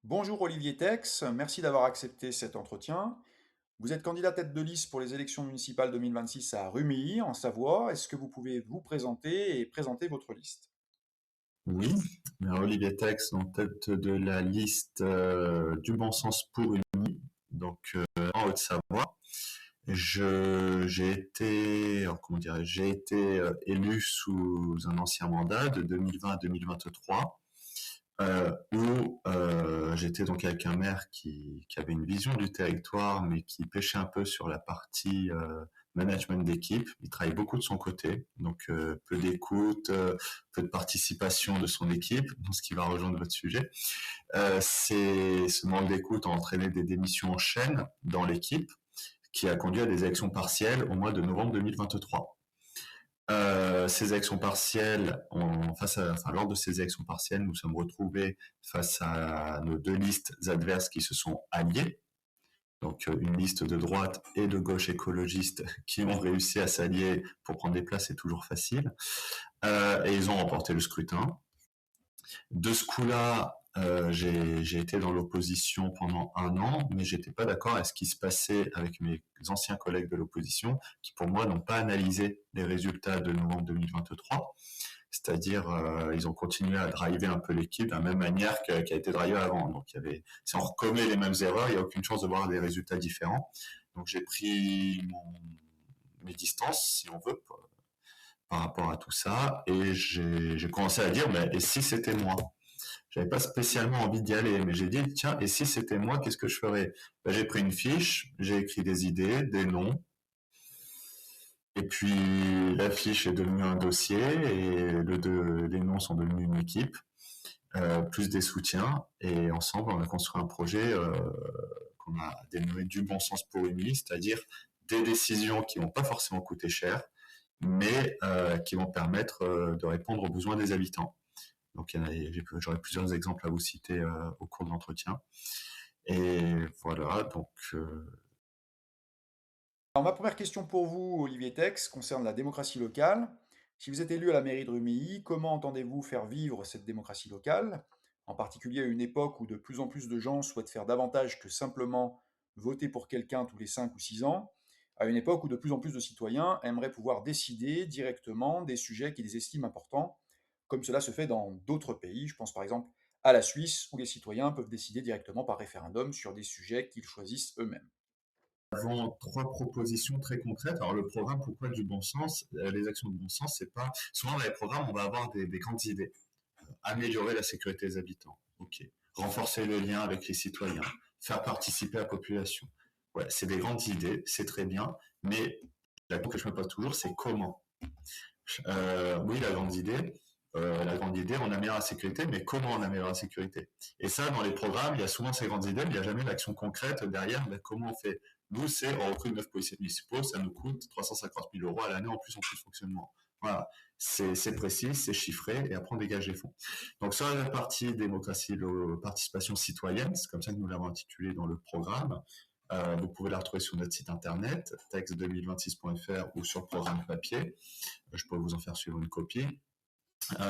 Bonjour Olivier Tex, merci d'avoir accepté cet entretien. Vous êtes candidat tête de liste pour les élections municipales 2026 à Rumilly, en Savoie. Est-ce que vous pouvez vous présenter et présenter votre liste? Oui, Olivier Tex en tête de la liste du bon sens pour une donc en Haute-Savoie. J'ai été, alors, comment dirais j'ai été élu sous un ancien mandat de 2020 à 2023, où j'étais donc avec un maire qui avait une vision du territoire, mais qui pêchait un peu sur la partie management d'équipe. Il travaille beaucoup de son côté, donc peu d'écoute, peu de participation de son équipe, dans ce qui va rejoindre votre sujet. Ce manque d'écoute a entraîné des démissions en chaîne dans l'équipe, qui a conduit à des élections partielles au mois de novembre 2023. Ces élections partielles, lors de ces élections partielles, nous sommes retrouvés face à nos deux listes adverses qui se sont alliées. Donc une liste de droite et de gauche écologiste qui ont réussi à s'allier pour prendre des places, c'est toujours facile. Et ils ont remporté le scrutin. De ce coup-là, j'ai été dans l'opposition pendant un an, mais j'étais pas d'accord avec ce qui se passait avec mes anciens collègues de l'opposition, qui pour moi n'ont pas analysé les résultats de novembre 2023. C'est-à-dire, ils ont continué à driver un peu l'équipe de la même manière qui a été drivée avant. Donc, si on recommet les mêmes erreurs, il n'y a aucune chance de voir des résultats différents. Donc, j'ai pris mes distances, si on veut, par rapport à tout ça, et j'ai commencé à dire, mais et si c'était moi? J'avais pas spécialement envie d'y aller, mais j'ai dit, tiens, et si c'était moi, qu'est-ce que je ferais? Ben, j'ai pris une fiche, j'ai écrit des idées, des noms, et puis la fiche est devenue un dossier, et les noms sont devenus une équipe, plus des soutiens, et ensemble, on a construit un projet qu'on a dénommé du bon sens pour une vie, c'est-à-dire des décisions qui vont pas forcément coûter cher, mais qui vont permettre de répondre aux besoins des habitants. Donc, j'aurais plusieurs exemples à vous citer au cours de l'entretien. Et voilà, donc Alors, ma première question pour vous, Olivier Tex, concerne la démocratie locale. Si vous êtes élu à la mairie de Rumilly, comment entendez-vous faire vivre cette démocratie locale, en particulier à une époque où de plus en plus de gens souhaitent faire davantage que simplement voter pour quelqu'un tous les 5 ou 6 ans, à une époque où de plus en plus de citoyens aimeraient pouvoir décider directement des sujets qu'ils estiment importants, comme cela se fait dans d'autres pays. Je pense par exemple à la Suisse, où les citoyens peuvent décider directement par référendum sur des sujets qu'ils choisissent eux-mêmes. nous avons trois propositions très concrètes. Alors, le programme, pourquoi du bon sens? Les actions de bon sens, c'est pas. Souvent, dans les programmes, on va avoir des grandes idées. Améliorer la sécurité des habitants. OK. Renforcer le lien avec les citoyens. Faire participer la population. Ouais, c'est des grandes idées, c'est très bien, mais la question que je me pose toujours, c'est comment? Oui, la grande idée, on améliore la sécurité, mais comment on améliore la sécurité? Et ça, dans les programmes, il y a souvent ces grandes idées, mais il n'y a jamais l'action concrète derrière. Mais comment on fait? Nous, c'est on recrute 9 policiers municipaux, ça nous coûte 350 000 euros à l'année en plus fonctionnement. Voilà, c'est précis, c'est chiffré, et après on dégage les fonds. Donc sur la partie démocratie, participation citoyenne, c'est comme ça que nous l'avons intitulé dans le programme. Vous pouvez la retrouver sur notre site internet, text2026.fr ou sur le programme papier. Je pourrais vous en faire suivre une copie.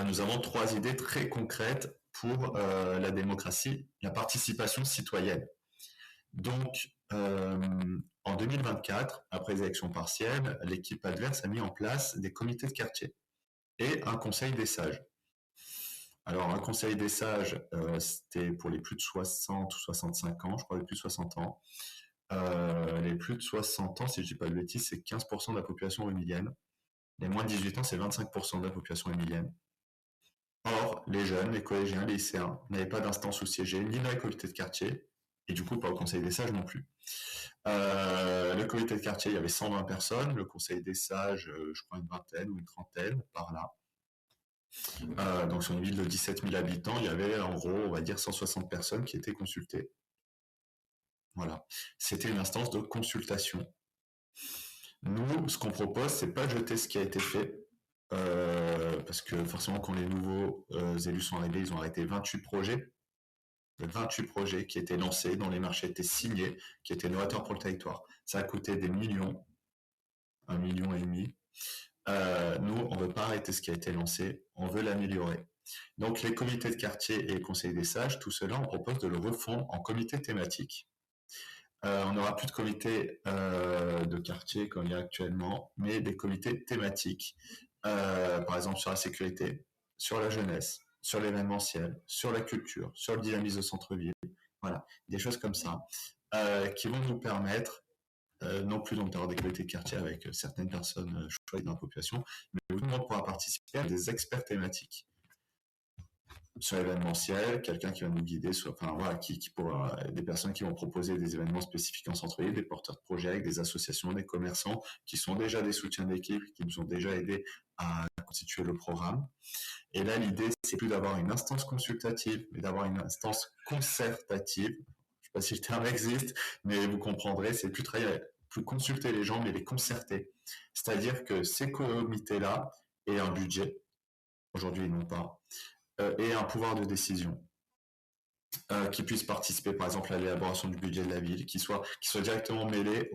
Nous avons trois idées très concrètes pour la démocratie, la participation citoyenne. Donc, en 2024, après les élections partielles, l'équipe adverse a mis en place des comités de quartier et un conseil des sages. Alors, un conseil des sages, c'était pour les plus de 60 ou 65 ans, je crois les plus de 60 ans. Les plus de 60 ans, si je ne dis pas de bêtises, c'est 15% de la population humilienne. Les moins de 18 ans, c'est 25% de la population humilienne. Or, les jeunes, les collégiens, les lycéens n'avaient pas d'instance où siéger, ni dans les comités de quartier, et du coup pas au conseil des sages non plus. Le comité de quartier, il y avait 120 personnes, le conseil des sages, je crois une vingtaine ou une trentaine, par là. Donc sur une ville de 17 000 habitants, il y avait en gros, on va dire 160 personnes qui étaient consultées. Voilà. C'était une instance de consultation. Nous, ce qu'on propose, c'est pas de jeter ce qui a été fait, parce que forcément, quand les nouveaux élus sont arrivés, ils ont arrêté 28 projets. 28 projets qui étaient lancés, dont les marchés étaient signés, qui étaient novateurs pour le territoire. Ça a coûté des millions, 1,5 million. Nous, on ne veut pas arrêter ce qui a été lancé, on veut l'améliorer. Donc les comités de quartier et les conseils des sages, tout cela, on propose de le refondre en comité thématique. On n'aura plus de comités de quartier comme il y a actuellement, mais des comités thématiques, par exemple sur la sécurité, sur la jeunesse, sur l'événementiel, sur la culture, sur le dynamisme de centre-ville, voilà, des choses comme ça, qui vont nous permettre non plus donc d'avoir des comités de quartier avec certaines personnes choisies dans la population, mais où tout le monde pourra participer à des experts thématiques sur l'événementiel, quelqu'un qui va nous guider, enfin voilà, qui pourra, des personnes qui vont proposer des événements spécifiques en centre-ville, des porteurs de projets avec des associations, des commerçants qui sont déjà des soutiens d'équipe, qui nous ont déjà aidés à constituer le programme. Et là, l'idée, c'est plus d'avoir une instance consultative, mais d'avoir une instance concertative. Je ne sais pas si le terme existe, mais vous comprendrez, c'est plus consulter les gens, mais les concerter. C'est-à-dire que ces comités-là aient un budget, aujourd'hui ils n'ont pas, et un pouvoir de décision, qui puisse participer par exemple à l'élaboration du budget de la ville, qui soit directement mêlé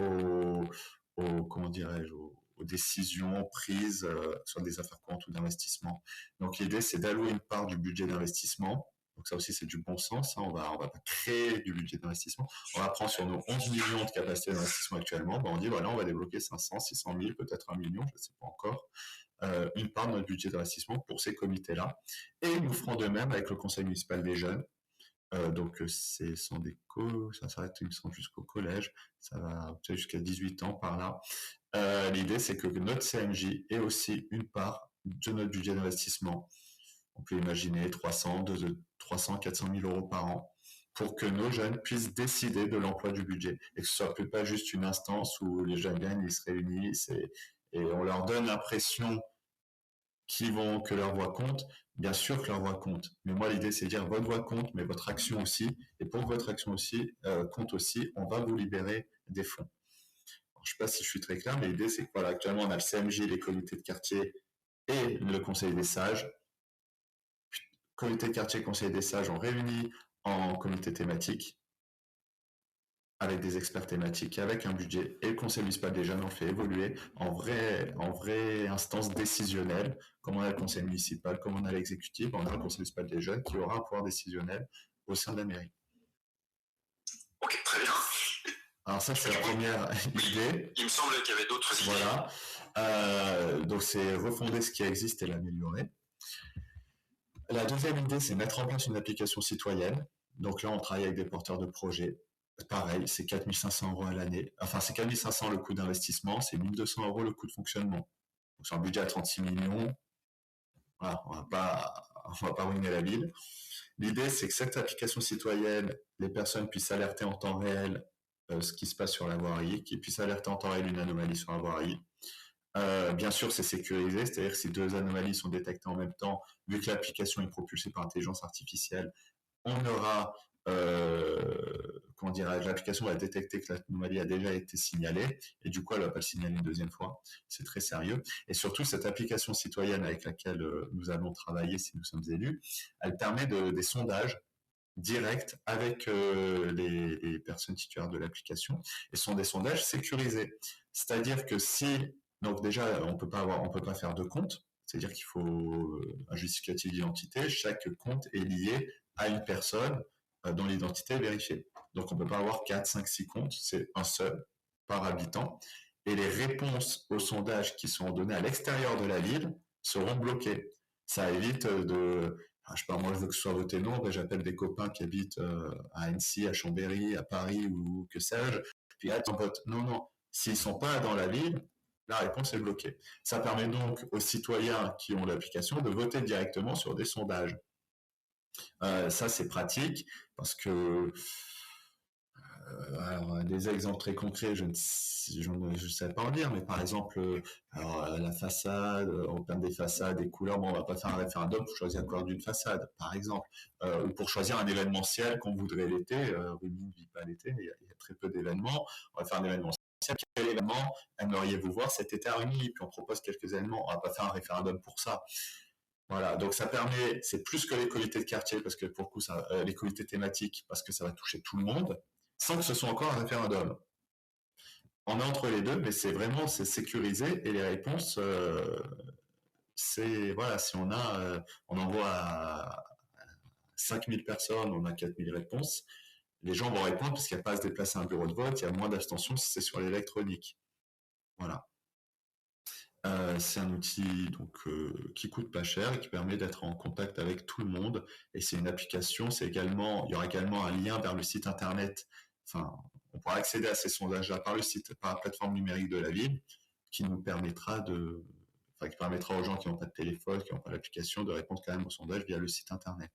comment dirais-je, aux décisions prises sur des affaires courantes ou d'investissement. Donc l'idée c'est d'allouer une part du budget d'investissement. Donc ça aussi c'est du bon sens, hein. On va pas créer du budget d'investissement. On va prendre sur nos 11 millions de capacité d'investissement actuellement, ben on dit voilà on va débloquer 500, 600 000, peut-être 1 million, je ne sais pas encore, une part de notre budget d'investissement pour ces comités-là. Et nous ferons de même avec le conseil municipal des jeunes. Donc c'est sans déco, ça s'arrête il me semble jusqu'au collège, ça va peut-être jusqu'à 18 ans par là. L'idée c'est que notre CMJ ait aussi une part de notre budget d'investissement. On peut imaginer 300, 400 000 euros par an pour que nos jeunes puissent décider de l'emploi du budget et que ce soit plus pas juste une instance où les jeunes viennent, ils se réunissent et on leur donne l'impression que leur voix compte. Bien sûr que leur voix compte, mais moi l'idée c'est de dire votre voix compte, mais votre action aussi, et pour que votre action aussi compte aussi, on va vous libérer des fonds. Alors, je ne sais pas si je suis très clair, mais l'idée c'est que voilà, actuellement on a le CMJ, les comités de quartier et le conseil des sages. Comité de quartier, conseil des sages, on réunit en comité thématique avec des experts thématiques, avec un budget, et le conseil municipal des jeunes, on le fait évoluer en vraie instance décisionnelle, comme on a le conseil municipal, comme on a l'exécutif, on a le conseil municipal des jeunes qui aura un pouvoir décisionnel au sein de la mairie. Ok, très bien. Alors ça, c'est la première idée. Il me semble qu'il y avait d'autres idées. Voilà. Donc c'est refonder ce qui existe et l'améliorer. La deuxième idée, c'est mettre en place une application citoyenne. Donc là, on travaille avec des porteurs de projets. Pareil, c'est 4 500 euros à l'année. Enfin, c'est 4 500 le coût d'investissement, c'est 1 200 euros le coût de fonctionnement. Donc, sur un budget à 36 millions, voilà, on va pas ruiner la ville. L'idée, c'est que cette application citoyenne, les personnes puissent alerter en temps réel ce qui se passe sur la voirie, qu'ils puissent alerter en temps réel une anomalie sur la voirie. Bien sûr, c'est sécurisé, c'est-à-dire que si deux anomalies sont détectées en même temps, vu que l'application est propulsée par intelligence artificielle, on aura, l'application va détecter que l'anomalie a déjà été signalée, et du coup, elle ne va pas le signaler une deuxième fois. C'est très sérieux. Et surtout, cette application citoyenne avec laquelle nous allons travailler si nous sommes élus, elle permet des sondages directs avec les personnes titulaires de l'application, et ce sont des sondages sécurisés. C'est-à-dire que donc déjà, on peut pas faire de compte, c'est-à-dire qu'il faut un justificatif d'identité. Chaque compte est lié à une personne dont l'identité est vérifiée. Donc on ne peut pas avoir 4, 5, 6 comptes, c'est un seul par habitant. Et les réponses aux sondages qui sont données à l'extérieur de la ville seront bloquées. Ça évite je sais pas, moi je veux que ce soit voté non, ben, j'appelle des copains qui habitent à Annecy, à Chambéry, à Paris ou que sais-je, puis attends vote. Non. S'ils ne sont pas dans la ville, la réponse est bloquée. Ça permet donc aux citoyens qui ont l'application de voter directement sur des sondages. Ça, c'est pratique parce que alors, des exemples très concrets, je ne sais pas en dire, mais par exemple, la façade, on peint des façades, des couleurs, bon, on va pas faire un référendum pour choisir la couleur d'une façade, par exemple, ou pour choisir un événementiel qu'on voudrait l'été. Ruby ne vit pas l'été, mais il y a très peu d'événements. On va faire un événementiel. Quel événement aimeriez-vous voir cet été à Ruby? Puis on propose quelques événements. On va pas faire un référendum pour ça. Voilà, donc ça permet, c'est plus que les comités de quartier, parce que pour le coup, les comités thématiques, parce que ça va toucher tout le monde, sans que ce soit encore un référendum. On est entre les deux, mais c'est sécurisé et les réponses c'est voilà, si on envoie à 5000 personnes, on a 4000 réponses, les gens vont répondre parce qu'il n'y a pas à se déplacer à un bureau de vote, il y a moins d'abstention si c'est sur l'électronique. Voilà. C'est un outil qui coûte pas cher et qui permet d'être en contact avec tout le monde. Et c'est une application. Il y aura également un lien vers le site internet. Enfin, on pourra accéder à ces sondages-là par la plateforme numérique de la ville, qui nous permettra qui permettra aux gens qui n'ont pas de téléphone, qui n'ont pas l'application, de répondre quand même au sondage via le site internet.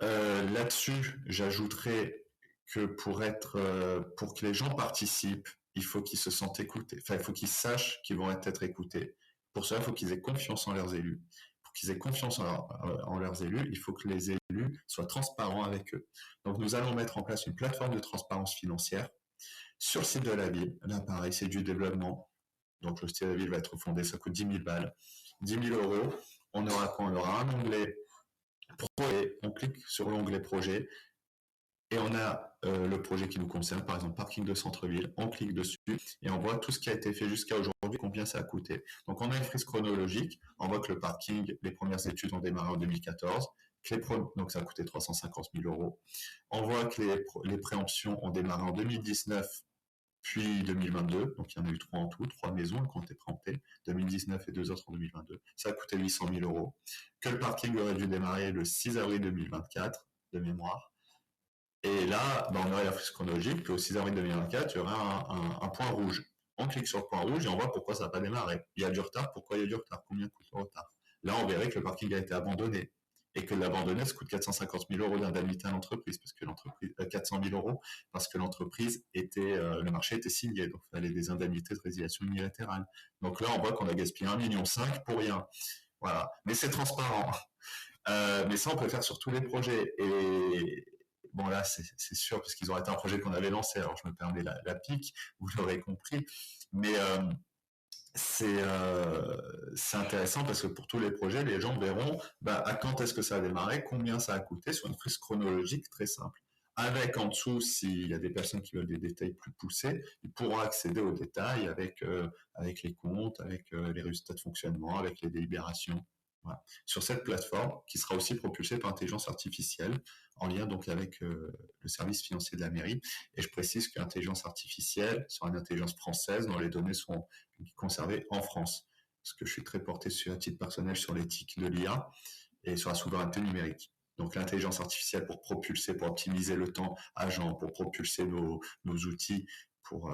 Là-dessus, j'ajouterais que pour que les gens participent, il faut qu'ils se sentent écoutés. Enfin, il faut qu'ils sachent qu'ils vont être écoutés. Pour cela, il faut qu'ils aient confiance en leurs élus. Pour qu'ils aient confiance en leurs élus, il faut que les élus soient transparents avec eux. Donc, nous allons mettre en place une plateforme de transparence financière sur le site de la ville. Là, pareil, c'est du développement. Donc, le site de la ville va être fondé, ça coûte 10 000 balles. 10 000 euros. On aura quoi? On aura un onglet projet, on clique sur l'onglet projet et on a le projet qui nous concerne, par exemple parking de centre-ville, on clique dessus et on voit tout ce qui a été fait jusqu'à aujourd'hui, combien ça a coûté. Donc on a une frise chronologique, on voit que le parking, les premières études ont démarré en 2014, donc ça a coûté 350 000 euros. On voit que les préemptions ont démarré en 2019, puis 2022, donc il y en a eu 3 en tout, 3 maisons qui ont été préemptées, 2019 et 2 autres en 2022. Ça a coûté 800 000 euros. Que le parking aurait dû démarrer le 6 avril 2024, de mémoire. Et là, on aurait la frise chronologique, puis au 6 avril 2024, il y aurait un point rouge. On clique sur le point rouge et on voit pourquoi ça n'a pas démarré. Il y a du retard, pourquoi il y a du retard? Combien coûte le retard? Là, on verrait que le parking a été abandonné et que l'abandonner, ça coûte 450 000 euros d'indemnité à l'entreprise, parce que l'entreprise, 400 000 euros, parce que l'entreprise le marché était signé, donc il fallait des indemnités de résiliation unilatérale. Donc là, on voit qu'on a gaspillé 1,5 million pour rien. Voilà. Mais c'est transparent. Mais ça, on peut le faire sur tous les projets. Et bon, là, c'est sûr, parce qu'ils auraient été un projet qu'on avait lancé, alors je me permets la pique, vous l'aurez compris. Mais c'est intéressant parce que pour tous les projets, les gens verront à quand est-ce que ça a démarré, combien ça a coûté sur une frise chronologique très simple. Avec en dessous, s'il y a des personnes qui veulent des détails plus poussés, ils pourront accéder aux détails avec les comptes, avec les résultats de fonctionnement, avec les délibérations. Voilà. Sur cette plateforme, qui sera aussi propulsée par intelligence artificielle, en lien donc avec le service financier de la mairie. Et je précise que l'intelligence artificielle sera une intelligence française dont les données sont conservées en France. Parce que je suis très porté à titre personnel sur l'éthique de l'IA et sur la souveraineté numérique. Donc l'intelligence artificielle pour propulser, pour optimiser le temps agent, pour propulser nos outils pour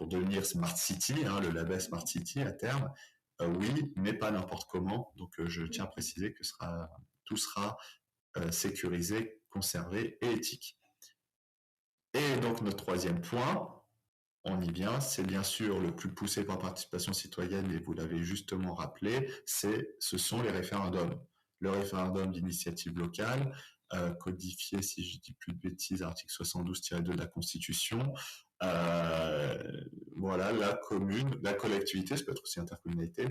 devenir Smart City, le label Smart City à terme, oui, mais pas n'importe comment. Donc je tiens à préciser que tout sera sécurisé, conservé et éthique. Et donc notre troisième point, on y vient, c'est bien sûr le plus poussé par participation citoyenne, et vous l'avez justement rappelé, ce sont les référendums. Le référendum d'initiative locale, codifié, si je ne dis plus de bêtises, article 72-2 de la Constitution. Voilà, la commune, la collectivité, ça peut être aussi intercommunalité,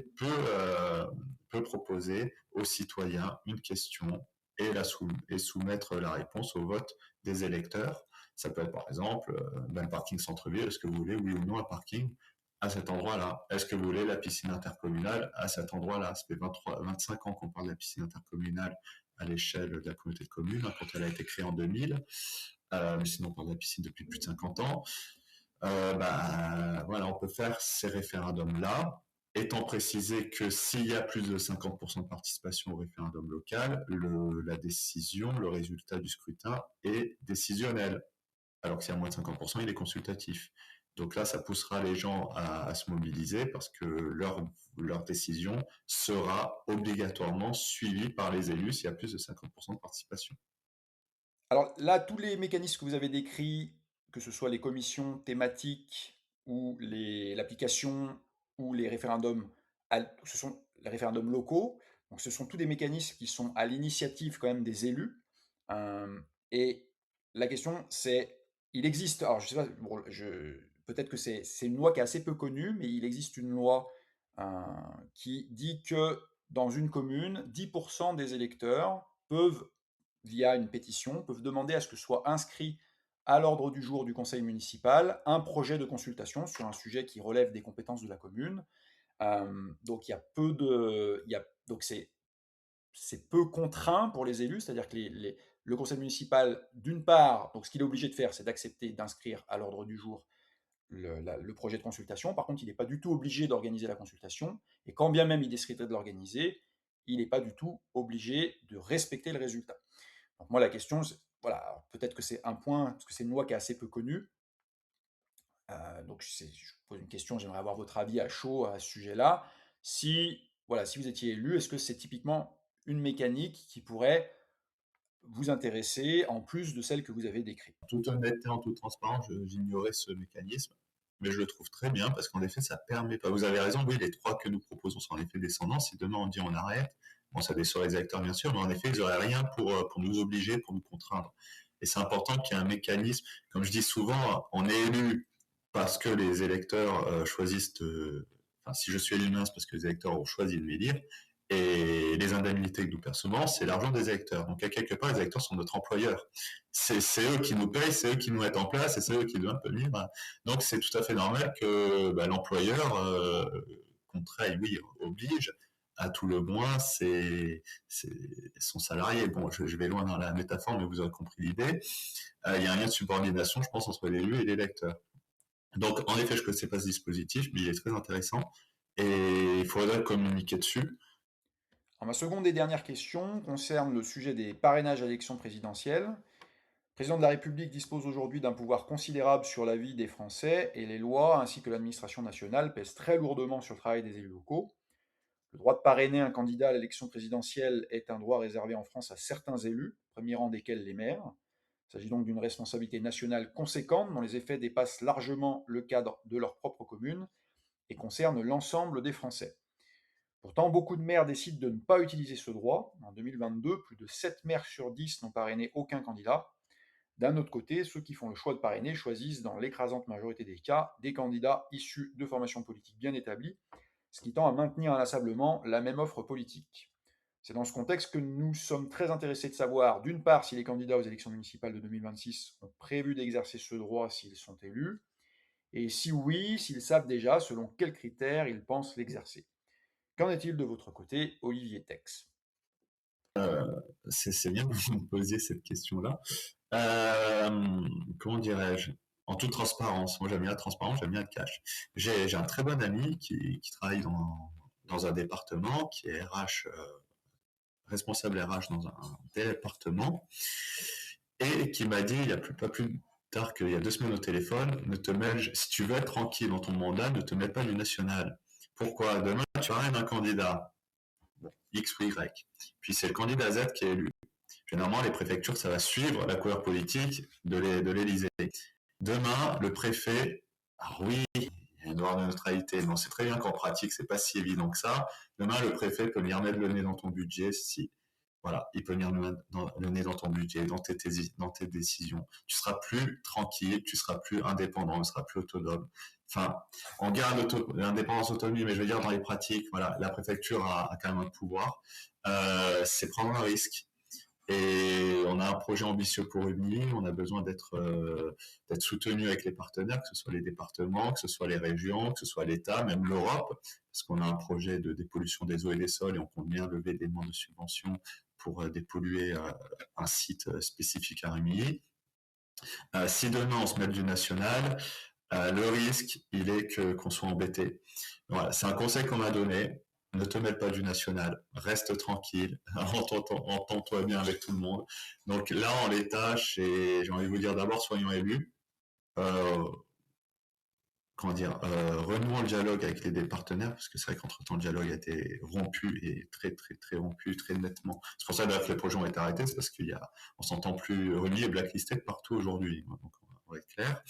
peut proposer aux citoyens une question et soumettre la réponse au vote des électeurs. Ça peut être par exemple le parking centre-ville, est-ce que vous voulez oui ou non un parking à cet endroit-là? Est-ce que vous voulez la piscine intercommunale à cet endroit-là? Ça fait 25 ans qu'on parle de la piscine intercommunale à l'échelle de la communauté de communes, quand elle a été créée en 2000. Mais sinon, on parle de la piscine depuis plus de 50 ans. Voilà, on peut faire ces référendums-là, étant précisé que s'il y a plus de 50% de participation au référendum local, la décision, le résultat du scrutin est décisionnel. Alors que s'il y a moins de 50%, il est consultatif. Donc là, ça poussera les gens à se mobiliser parce que leur décision sera obligatoirement suivie par les élus s'il y a plus de 50% de participation. Alors là, tous les mécanismes que vous avez décrits, que ce soit les commissions thématiques ou l'application ou les référendums, ce sont les référendums locaux. Donc ce sont tous des mécanismes qui sont à l'initiative quand même des élus. Et la question, c'est, il existe, alors je sais pas, bon, peut-être que c'est une loi qui est assez peu connue, mais il existe une loi qui dit que dans une commune, 10% des électeurs peuvent via une pétition, peuvent demander à ce que soit inscrit à l'ordre du jour du conseil municipal un projet de consultation sur un sujet qui relève des compétences de la commune. Donc il y a peu de, donc c'est peu contraint pour les élus, c'est-à-dire que le conseil municipal, d'une part, donc ce qu'il est obligé de faire, c'est d'accepter d'inscrire à l'ordre du jour le projet de consultation. Par contre, il n'est pas du tout obligé d'organiser la consultation, et quand bien même il déciderait de l'organiser, il n'est pas du tout obligé de respecter le résultat. Donc moi, la question, voilà, peut-être que c'est un point, parce que c'est une loi qui est assez peu connue. Donc je vous pose une question, j'aimerais avoir votre avis à chaud à ce sujet-là. Si, voilà, si vous étiez élu, est-ce que c'est typiquement une mécanique qui pourrait vous intéresser en plus de celle que vous avez décrite? En toute honnêteté, en toute transparence, j'ignorais ce mécanisme, mais je le trouve très bien parce qu'en effet, ça permet pas. Vous avez raison, oui, les trois que nous proposons sont en effet descendants. Si demain on dit on arrête, bon, ça déçoit les acteurs bien sûr, mais en effet, ils n'auraient rien pour nous obliger, pour nous contraindre. Et c'est important qu'il y ait un mécanisme. Comme je dis souvent, on est élu parce que les électeurs choisissent de. Enfin, si je suis élu mince, parce que les électeurs ont choisi de m'élire. Et les indemnités que nous percevons, c'est l'argent des électeurs. Donc, à quelque part, les électeurs sont notre employeur. C'est eux qui nous payent, c'est eux qui nous mettent en place et c'est eux qui doivent venir. Donc, c'est tout à fait normal que l'employeur, contraille, oui, oblige, à tout le moins, c'est son salarié. Bon, je vais loin dans la métaphore, mais vous aurez compris l'idée. Il y a un lien de subordination, je pense, entre l'élu et l'électeur. Donc, en effet, je ne connaissais pas ce dispositif, mais il est très intéressant et il faudrait communiquer dessus. Alors, ma seconde et dernière question concerne le sujet des parrainages à l'élection présidentielle. Le président de la République dispose aujourd'hui d'un pouvoir considérable sur la vie des Français et les lois ainsi que l'administration nationale pèsent très lourdement sur le travail des élus locaux. Le droit de parrainer un candidat à l'élection présidentielle est un droit réservé en France à certains élus, premier rang desquels les maires. Il s'agit donc d'une responsabilité nationale conséquente dont les effets dépassent largement le cadre de leur propre commune et concernent l'ensemble des Français. Pourtant, beaucoup de maires décident de ne pas utiliser ce droit. En 2022, plus de 7 maires sur 10 n'ont parrainé aucun candidat. D'un autre côté, ceux qui font le choix de parrainer choisissent dans l'écrasante majorité des cas des candidats issus de formations politiques bien établies, ce qui tend à maintenir inlassablement la même offre politique. C'est dans ce contexte que nous sommes très intéressés de savoir, d'une part, si les candidats aux élections municipales de 2026 ont prévu d'exercer ce droit s'ils sont élus, et si oui, s'ils savent déjà selon quels critères ils pensent l'exercer. Qu'en est-il de votre côté, Olivier Tex? C'est bien que vous me posiez cette question-là. Comment dirais-je? En toute transparence, moi j'aime bien la transparence, j'aime bien le cash. J'ai un très bon ami qui travaille dans un département, qui est RH, responsable RH dans un département, et qui m'a dit, il n'y a pas plus tard qu'il y a 2 semaines au téléphone, ne te mêle, si tu veux être tranquille dans ton mandat, ne te mêle pas du national. Pourquoi? Demain, tu auras un candidat, X ou Y. Puis c'est le candidat Z qui est élu. Généralement, les préfectures, ça va suivre la couleur politique de l'Élysée. Demain, le préfet, ah oui, il y a une loi de neutralité, mais on sait très bien qu'en pratique, c'est pas si évident que ça. Demain, le préfet peut venir mettre le nez dans ton budget si, voilà, il peut venir mettre le nez dans ton budget, dans tes décisions. Tu seras plus tranquille, tu seras plus indépendant, tu seras plus autonome. Enfin, on garde l'indépendance, autonomie, mais je veux dire, dans les pratiques, voilà, la préfecture a quand même un pouvoir. C'est prendre un risque. Et on a un projet ambitieux pour Uni, on a besoin d'être soutenu avec les partenaires, que ce soit les départements, que ce soit les régions, que ce soit l'État, même l'Europe, parce qu'on a un projet de dépollution des eaux et des sols et on compte bien lever des demandes de subventions pour dépolluer un site spécifique à Rumilly. Si demain on se met du national, le risque, il est qu'on soit embêté. Voilà, c'est un conseil qu'on m'a donné. Ne te mêle pas du national, reste tranquille, entends-toi bien avec tout le monde. Donc là, en l'état, j'ai envie de vous dire d'abord, soyons élus. Renouons le dialogue avec les partenaires, parce que c'est vrai qu'entre-temps, le dialogue a été rompu et très, très, très rompu, très nettement. C'est pour ça que les projets ont été arrêtés, c'est parce on s'entend plus. Remy est blacklisté partout aujourd'hui. Donc, on va être clair.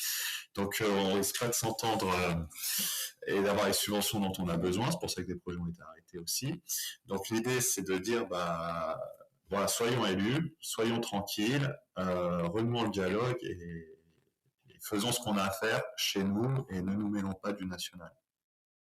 Donc, on risque pas de s'entendre et d'avoir les subventions dont on a besoin. C'est pour ça que des projets ont été arrêtés aussi. Donc, l'idée, c'est de dire, voilà, soyons élus, soyons tranquilles, renouons le dialogue et faisons ce qu'on a à faire chez nous et ne nous mêlons pas du national.